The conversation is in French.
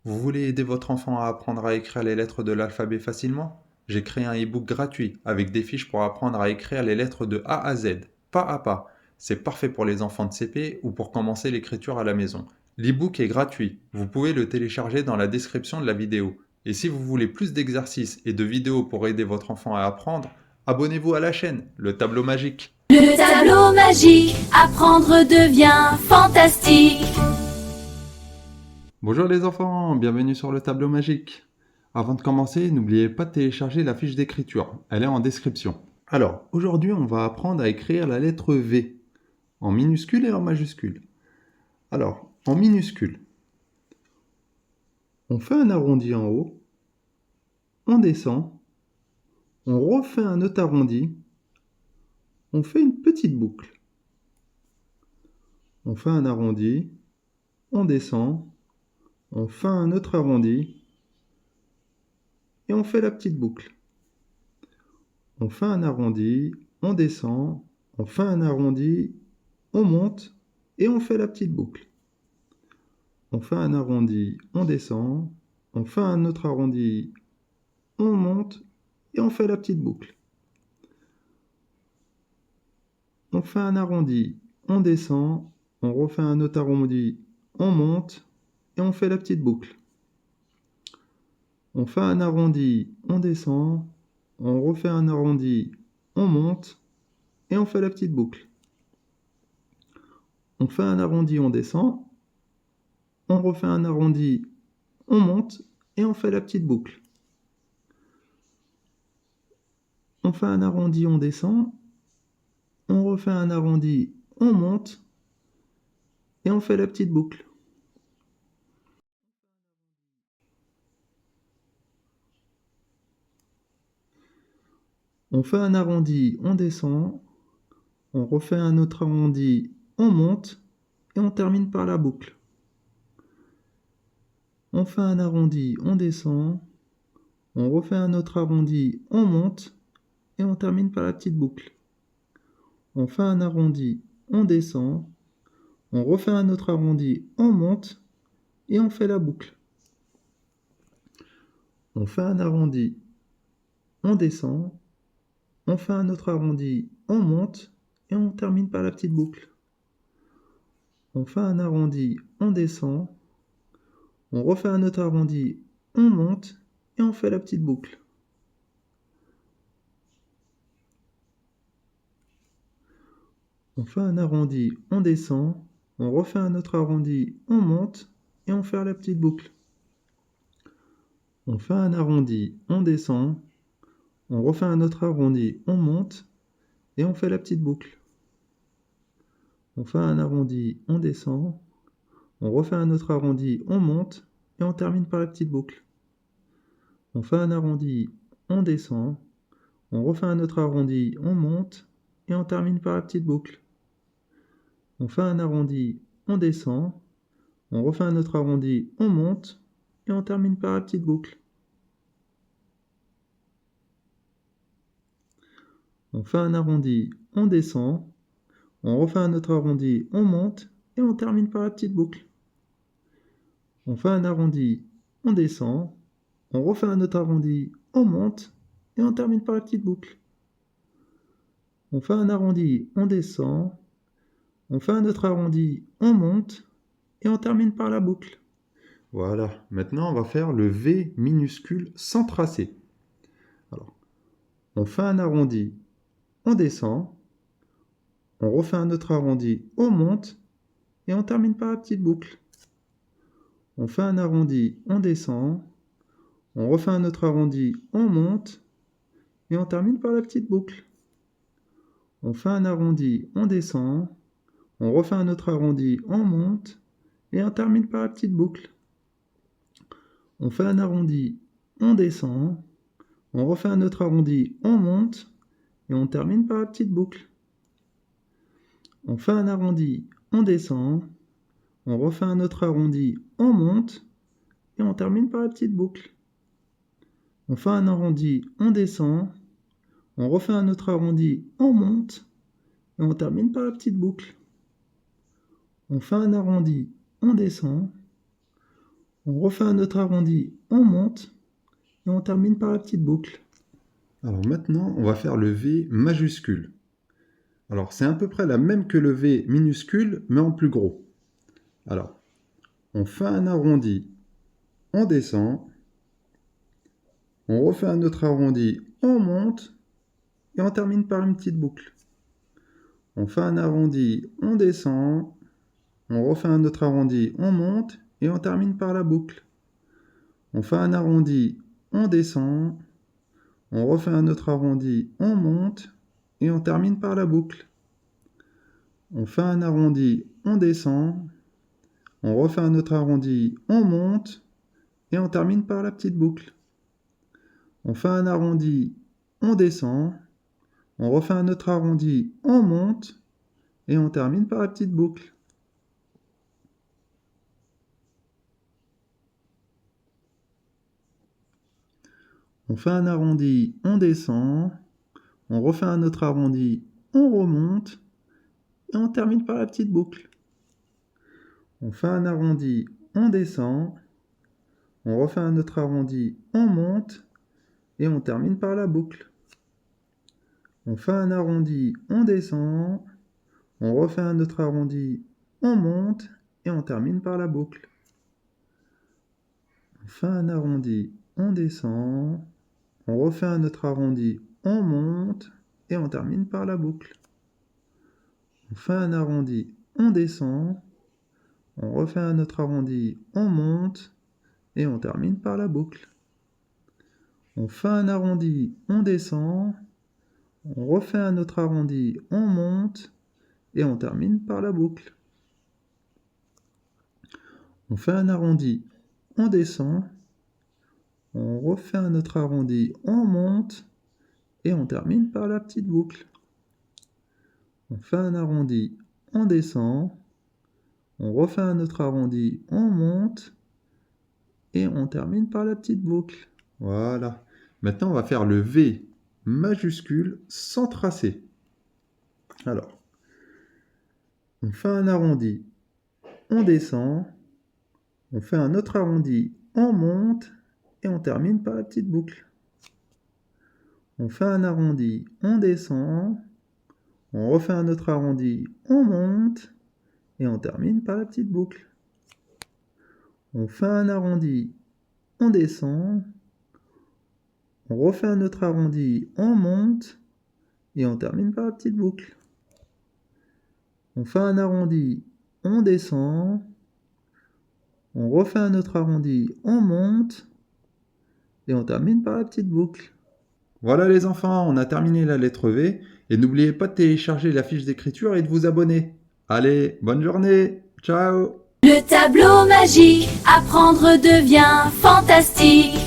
Vous voulez aider votre enfant à apprendre à écrire les lettres de l'alphabet facilement? J'ai créé un e-book gratuit avec des fiches pour apprendre à écrire les lettres de A à Z, pas à pas. C'est parfait pour les enfants de CP ou pour commencer l'écriture à la maison. L'e-book est gratuit. Vous pouvez le télécharger dans la description de la vidéo. Et si vous voulez plus d'exercices et de vidéos pour aider votre enfant à apprendre, abonnez-vous à la chaîne, le tableau magique. Le tableau magique, apprendre devient fantastique. Bonjour les enfants, bienvenue sur le tableau magique. Avant de commencer, n'oubliez pas de télécharger la fiche d'écriture, elle est en description. Alors, aujourd'hui on va apprendre à écrire la lettre V, en minuscule et en majuscule. Alors, en minuscule, on fait un arrondi en haut, on descend, on refait un autre arrondi, on fait une petite boucle. On fait un arrondi, on descend, on fait un autre arrondi, et on fait la petite boucle. On fait un arrondi, on descend, on fait un arrondi, on monte et on fait la petite boucle. On fait un arrondi, on descend, on fait un autre arrondi, on monte et on fait la petite boucle. On fait un arrondi, on descend, on refait un autre arrondi, on monte et on fait la petite boucle. On fait un arrondi, on descend, on refait un arrondi, on monte et on fait la petite boucle. On fait un arrondi, on descend, on refait un arrondi, on monte et on fait la petite boucle. On fait un arrondi, on descend, on refait un arrondi, on monte et on fait la petite boucle. On fait un arrondi, on descend, on refait un autre arrondi, on monte et on termine par la boucle. On fait un arrondi, on descend, on refait un autre arrondi, on monte et on termine par la petite boucle. On fait un arrondi, on descend, on refait un autre arrondi, on monte et on fait la boucle. On fait un arrondi, on descend, on fait un autre arrondi, on monte et on termine par la petite boucle. On fait un arrondi, on descend, on refait un autre arrondi, on monte et on fait la petite boucle. On fait un arrondi, on descend, on refait un autre arrondi, on monte et on fait la petite boucle. On fait un arrondi, on descend, on refait un autre arrondi, on monte et on fait la petite boucle. On fait un arrondi, on descend, on refait un autre arrondi, on monte et on termine par la petite boucle. On fait un arrondi, on descend, on refait un autre arrondi, on monte et on termine par la petite boucle. On fait un arrondi, on descend, on refait un autre arrondi, on monte et on termine par la petite boucle. On fait un arrondi, on descend, on refait un autre arrondi, on monte et on termine par la petite boucle. On fait un arrondi, on descend, on refait un autre arrondi, on monte et on termine par la petite boucle. On fait un arrondi, on descend, on fait un autre arrondi, on monte et on termine par la boucle. Voilà, maintenant on va faire le V minuscule sans tracer. Alors, on fait un arrondi, on descend, on refait un autre arrondi, on monte et on termine par la petite boucle. On fait un arrondi, on descend, on refait un autre arrondi, on monte et on termine par la petite boucle. On fait un arrondi, on descend, on refait un autre arrondi, on monte et on termine par la petite boucle. On fait un arrondi, on descend, on refait un autre arrondi, on monte et on termine par la petite boucle. On fait un arrondi, on descend, on refait un autre arrondi, on monte et on termine par la petite boucle. On fait un arrondi, on descend, on refait un autre arrondi, on monte et on termine par la petite boucle. On fait un arrondi, on descend, On refait un autre arrondi, on monte et on termine par la petite boucle. Alors maintenant, on va faire le V majuscule. Alors c'est à peu près la même que le V minuscule, mais en plus gros. Alors, on fait un arrondi, on descend, on refait un autre arrondi, on monte et on termine par une petite boucle. On fait un arrondi, on descend, on refait un autre arrondi, on monte et on termine par la boucle. On fait un arrondi, on descend, on refait un autre arrondi, on monte et on termine par la boucle. On fait un arrondi, on descend, on refait un autre arrondi, on monte et on termine par la petite boucle. On fait un arrondi, on descend, on refait un autre arrondi, on monte et on termine par la petite boucle. On fait un arrondi, on descend, on refait un autre arrondi, on remonte et on termine par la petite boucle. On fait un arrondi, on descend, on refait un autre arrondi, on monte et on termine par la boucle. On fait un arrondi, on descend, on refait un autre arrondi, on monte et on termine par la boucle. On fait un arrondi, on descend, on refait un autre arrondi, on monte et on termine par la boucle. On fait un arrondi, on descend, on refait un autre arrondi, on monte et on termine par la boucle. On fait un arrondi, on descend, on refait un autre arrondi, on monte et on termine par la boucle. On fait un arrondi, on descend, on refait un autre arrondi, on monte et on termine par la petite boucle. On fait un arrondi, on descend, on refait un autre arrondi, on monte et on termine par la petite boucle. Voilà. Maintenant, on va faire le V majuscule sans tracer. Alors, on fait un arrondi, on descend, on fait un autre arrondi, on monte et on termine par la petite boucle. On fait un arrondi, on descend, on refait un autre arrondi, on monte et on termine par la petite boucle. On fait un arrondi, on descend, on refait un autre arrondi, on monte et on termine par la petite boucle. On fait un arrondi, on descend, on refait un autre arrondi, on monte et on termine par la petite boucle. Voilà les enfants, on a terminé la lettre V et n'oubliez pas de télécharger la fiche d'écriture et de vous abonner. Allez, bonne journée, ciao! Le tableau magique, apprendre devient fantastique.